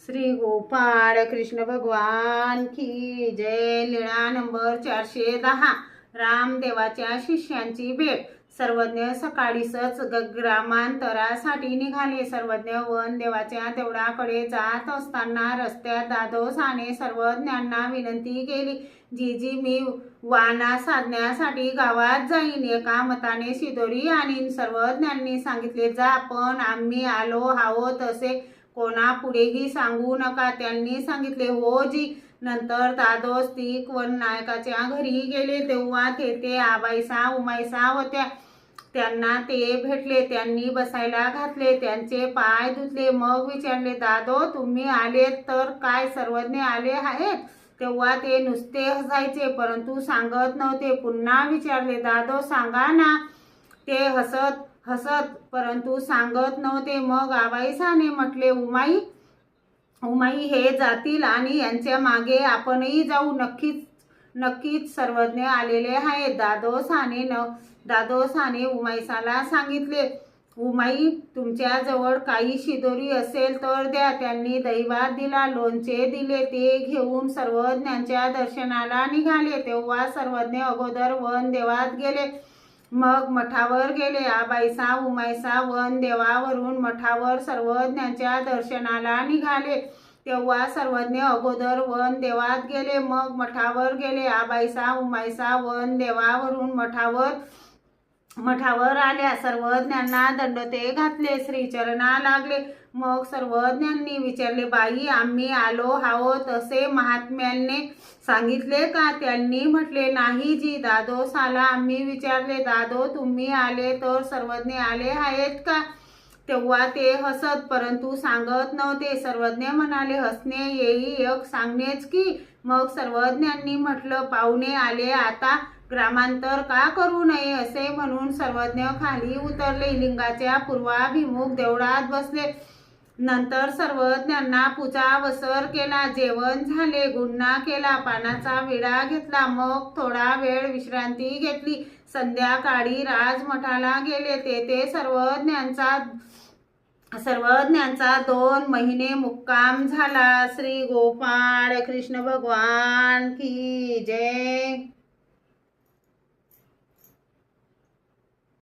श्री गोपाळ कृष्ण भगवान की जय। लीळा नंबर 410। रामदेवाच्या शिष्यांची भेट। सर्वज्ञ सकाळीच ग्रामांतरासाठी निघाले। सर्वज्ञ वनदेवाच्या देवळाकडे जात असताना रस्त्यात दादोसाने सर्वज्ञांना विनंती केली, जीजी मी वाना साधण्यासाठी गावात जाईन, एका मताने शिदोरी आणीन। सर्वज्ञांनी सांगितले, जा, पण आम्ही आलो आहोत तसे कोणापुढेही सांगू नका। त्यांनी सांगितले, हो जी। नंतर दादोस तिक वननायकाच्या घरी गेले तेव्हा तेथे आबाईसा उमाईसा होत्या। त्यांना ते भेटले, त्यांनी बसायला घातले, त्यांचे पाय धुतले, मग विचारले, दादो तुम्ही आलेत तर काय सर्वज्ञ आले आहेत? तेव्हा ते नुसते हसायचे परंतु सांगत नव्हते। पुन्हा विचारले, दादो सांगा ना? ते हसत परंतु सांगत नव्हते। मग आबाईसाने म्हटले, उमाई हे जातील आणि यांच्या मागे आपणही जाऊ, नक्कीच सर्वज्ञ आलेले आहेत। दादोसाने उमाईसाला सांगितले, उमाई तुमच्या जवळ काही शिदोरी असेल तर द्या। त्यांनी दहीभात दिला, लोणचे दिले, ते घेऊन सर्वज्ञांच्या दर्शनाला निघाले। तेव्हा सर्वज्ञ अगोदर वनदेवात गेले, मग मठावर गेले। आबाईसा उमाईसा वनदेवावरून मठावर सर्वज्ञांच्या दर्शनाला निघाले। तेव्हा सर्वज्ञ अगोदर वनदेवात गेले, मग मठावर गेले। आबाईसा उमाईसा वनदेवावरून मठावर आल्या। सर्वज्ञांना दंडोते घातले, श्रीचरणा लागले। मग सर्वज्ञांनी विचारले, बाई आम्ही आलो आहोत असे महात्म्याने सांगितले का? त्यांनी म्हटले, नाही जी। दादोसाला आम्ही विचारले, दादो तुम्ही आले तर सर्वज्ञ आले आहेत का? तेव्हा ते हसत परंतु सांगत नव्हते। सर्वज्ञ म्हणाले, हसणे येई एक सांगणेच की? मग सर्वज्ञांनी म्हटलं, पाहुणे आले, आता ग्रामांतर का करू नये असे म्हणून सर्वज्ञ खाली उतरले, लिंगाच्या पूर्वाभिमुख देवळात बसले। नंतर सर्वज्ञांना पूजा वसर केला, जेवण झाले, गुन्हा केला, पानाचा विडा घेतला, मग थोडा वेळ विश्रांती घेतली। संध्याकाळी राजमठाला गेले, तेथे सर्वज्ञांचा 2 महिने मुक्काम झाला। श्री गोपाळ कृष्ण भगवान की जय।